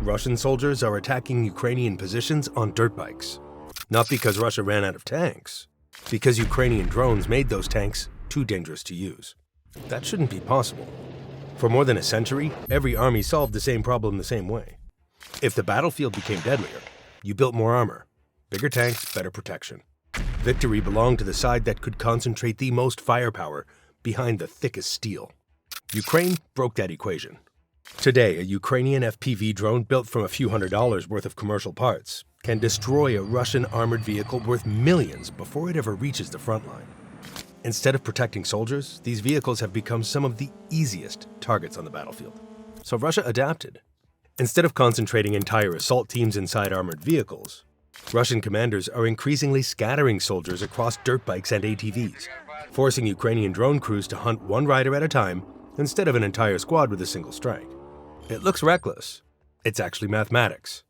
Russian soldiers are attacking Ukrainian positions on dirt bikes. Not because Russia ran out of tanks, because Ukrainian drones made those tanks too dangerous to use. That shouldn't be possible. For more than a century, every army solved the same problem the same way. If the battlefield became deadlier, you built more armor. Bigger tanks, better protection. Victory belonged to the side that could concentrate the most firepower behind the thickest steel. Ukraine broke that equation. Today, a Ukrainian FPV drone built from a few $100s worth of commercial parts can destroy a Russian armored vehicle worth millions before it ever reaches the front line. Instead of protecting soldiers, these vehicles have become some of the easiest targets on the battlefield. So Russia adapted. Instead of concentrating entire assault teams inside armored vehicles, Russian commanders are increasingly scattering soldiers across dirt bikes and ATVs, forcing Ukrainian drone crews to hunt one rider at a time instead of an entire squad with a single strike. It looks reckless. It's actually mathematics.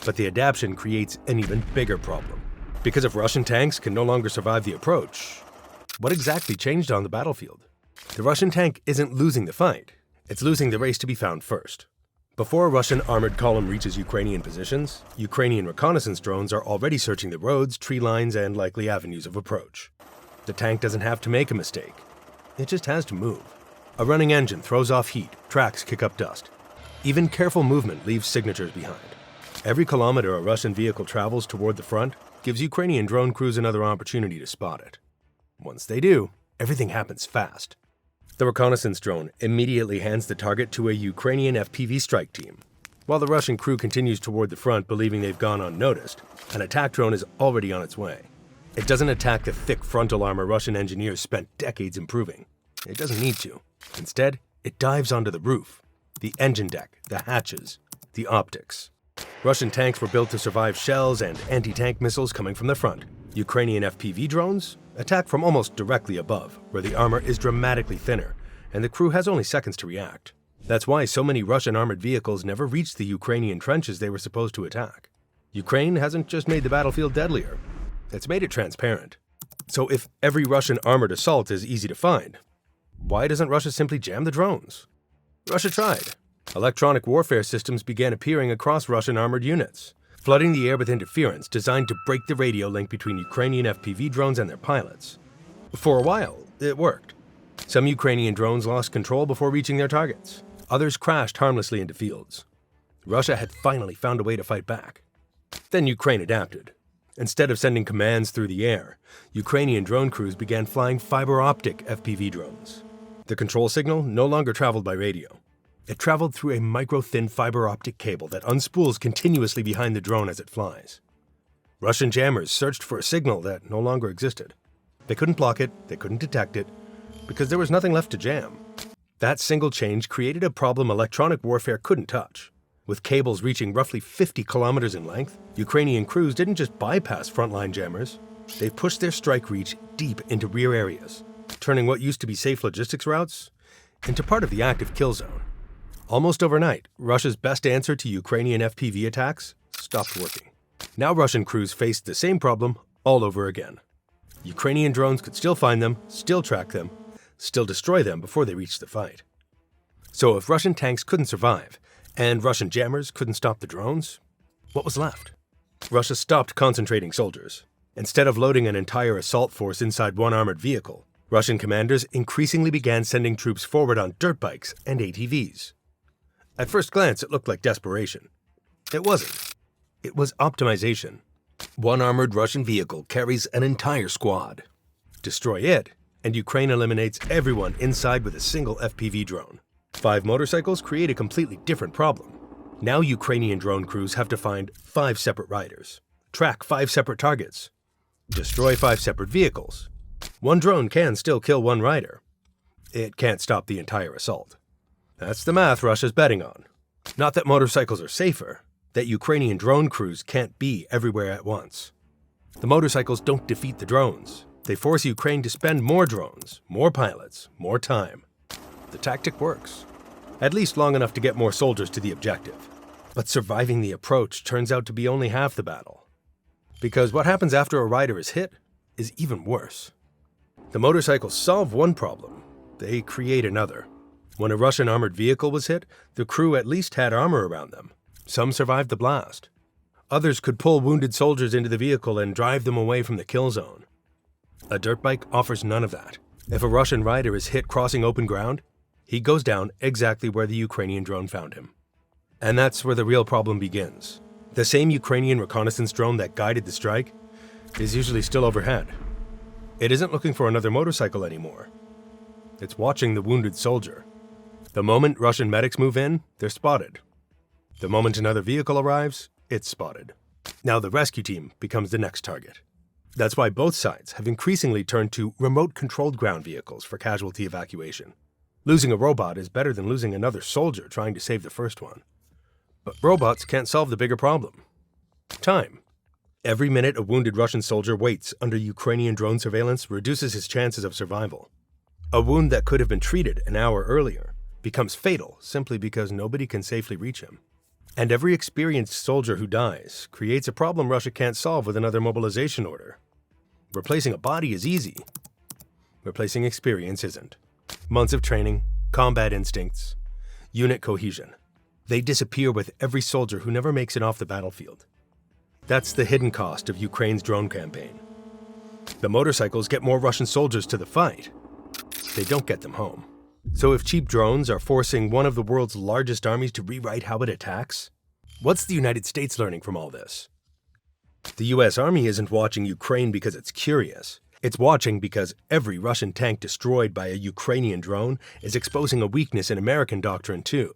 But the adaptation creates an even bigger problem. Because if Russian tanks can no longer survive the approach, what exactly changed on the battlefield? The Russian tank isn't losing the fight. It's losing the race to be found first. Before a Russian armored column reaches Ukrainian positions, Ukrainian reconnaissance drones are already searching the roads, tree lines, and likely avenues of approach. The tank doesn't have to make a mistake. It just has to move. A running engine throws off heat, tracks kick up dust. Even careful movement leaves signatures behind. Every kilometer a Russian vehicle travels toward the front gives Ukrainian drone crews another opportunity to spot it. Once they do, everything happens fast. The reconnaissance drone immediately hands the target to a Ukrainian FPV strike team. While the Russian crew continues toward the front believing they've gone unnoticed, an attack drone is already on its way. It doesn't attack the thick frontal armor Russian engineers spent decades improving. It doesn't need to. Instead, it dives onto the roof, the engine deck, the hatches, the optics. Russian tanks were built to survive shells and anti-tank missiles coming from the front. Ukrainian FPV drones attack from almost directly above, where the armor is dramatically thinner, and the crew has only seconds to react. That's why so many Russian armored vehicles never reached the Ukrainian trenches they were supposed to attack. Ukraine hasn't just made the battlefield deadlier, it's made it transparent. So if every Russian armored assault is easy to find, why doesn't Russia simply jam the drones? Russia tried. Electronic warfare systems began appearing across Russian armored units, flooding the air with interference designed to break the radio link between Ukrainian FPV drones and their pilots. For a while, it worked. Some Ukrainian drones lost control before reaching their targets. Others crashed harmlessly into fields. Russia had finally found a way to fight back. Then Ukraine adapted. Instead of sending commands through the air, Ukrainian drone crews began flying fiber-optic FPV drones. The control signal no longer traveled by radio. It traveled through a micro-thin fiber-optic cable that unspools continuously behind the drone as it flies. Russian jammers searched for a signal that no longer existed. They couldn't block it, they couldn't detect it, because there was nothing left to jam. That single change created a problem electronic warfare couldn't touch. With cables reaching roughly 50 kilometers in length, Ukrainian crews didn't just bypass frontline jammers. They pushed their strike reach deep into rear areas, turning what used to be safe logistics routes into part of the active kill zone. Almost overnight, Russia's best answer to Ukrainian FPV attacks stopped working. Now Russian crews faced the same problem all over again. Ukrainian drones could still find them, still track them, still destroy them before they reached the fight. So if Russian tanks couldn't survive, and Russian jammers couldn't stop the drones, what was left? Russia stopped concentrating soldiers. Instead of loading an entire assault force inside one armored vehicle, Russian commanders increasingly began sending troops forward on dirt bikes and ATVs. At first glance, it looked like desperation. It wasn't. It was optimization. One armored Russian vehicle carries an entire squad. Destroy it, and Ukraine eliminates everyone inside with a single FPV drone. 5 motorcycles create a completely different problem. Now Ukrainian drone crews have to find 5 separate riders, track 5 separate targets, destroy 5 separate vehicles. One drone can still kill one rider. It can't stop the entire assault. That's the math Russia's betting on. Not that motorcycles are safer, that Ukrainian drone crews can't be everywhere at once. The motorcycles don't defeat the drones. They force Ukraine to spend more drones, more pilots, more time. The tactic works, at least long enough to get more soldiers to the objective. But surviving the approach turns out to be only half the battle. Because what happens after a rider is hit is even worse. The motorcycles solve one problem, they create another. When a Russian armored vehicle was hit, the crew at least had armor around them. Some survived the blast. Others could pull wounded soldiers into the vehicle and drive them away from the kill zone. A dirt bike offers none of that. If a Russian rider is hit crossing open ground, he goes down exactly where the Ukrainian drone found him. And that's where the real problem begins. The same Ukrainian reconnaissance drone that guided the strike is usually still overhead. It isn't looking for another motorcycle anymore. It's watching the wounded soldier. The moment Russian medics move in, they're spotted. The moment another vehicle arrives, it's spotted. Now the rescue team becomes the next target. That's why both sides have increasingly turned to remote-controlled ground vehicles for casualty evacuation. Losing a robot is better than losing another soldier trying to save the first one. But robots can't solve the bigger problem. Time. Every minute a wounded Russian soldier waits under Ukrainian drone surveillance reduces his chances of survival. A wound that could have been treated an hour earlier becomes fatal simply because nobody can safely reach him. And every experienced soldier who dies creates a problem Russia can't solve with another mobilization order. Replacing a body is easy. Replacing experience isn't. Months of training, combat instincts, unit cohesion. They disappear with every soldier who never makes it off the battlefield. That's the hidden cost of Ukraine's drone campaign. The motorcycles get more Russian soldiers to the fight. They don't get them home. So if cheap drones are forcing one of the world's largest armies to rewrite how it attacks, what's the United States learning from all this? The US Army isn't watching Ukraine because it's curious. It's watching because every Russian tank destroyed by a Ukrainian drone is exposing a weakness in American doctrine too.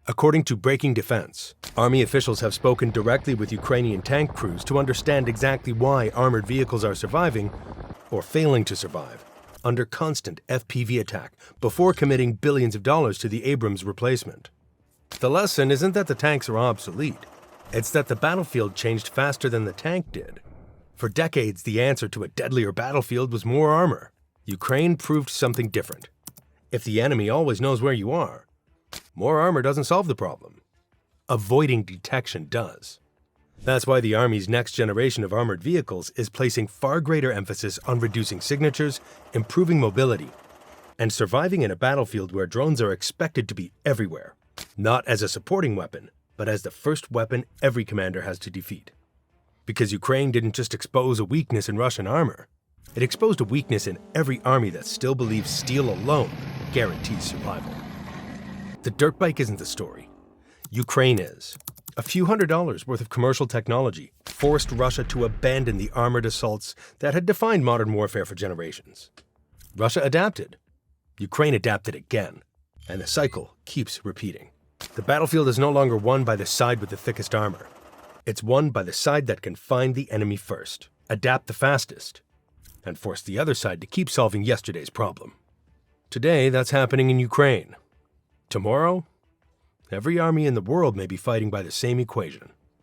According to Breaking Defense, Army officials have spoken directly with Ukrainian tank crews to understand exactly why armored vehicles are surviving, or failing to survive, under constant FPV attack before committing billions of dollars to the Abrams replacement. The lesson isn't that the tanks are obsolete. It's that the battlefield changed faster than the tank did. For decades, the answer to a deadlier battlefield was more armor. Ukraine proved something different. If the enemy always knows where you are, more armor doesn't solve the problem. Avoiding detection does. That's why the Army's next generation of armored vehicles is placing far greater emphasis on reducing signatures, improving mobility, and surviving in a battlefield where drones are expected to be everywhere, not as a supporting weapon, but as the first weapon every commander has to defeat. Because Ukraine didn't just expose a weakness in Russian armor, it exposed a weakness in every army that still believes steel alone guarantees survival. The dirt bike isn't the story. Ukraine is. A few $100s worth of commercial technology forced Russia to abandon the armored assaults that had defined modern warfare for generations. Russia adapted. Ukraine adapted again. And the cycle keeps repeating. The battlefield is no longer won by the side with the thickest armor. It's won by the side that can find the enemy first, adapt the fastest, and force the other side to keep solving yesterday's problem. Today, that's happening in Ukraine. Tomorrow, every army in the world may be fighting by the same equation.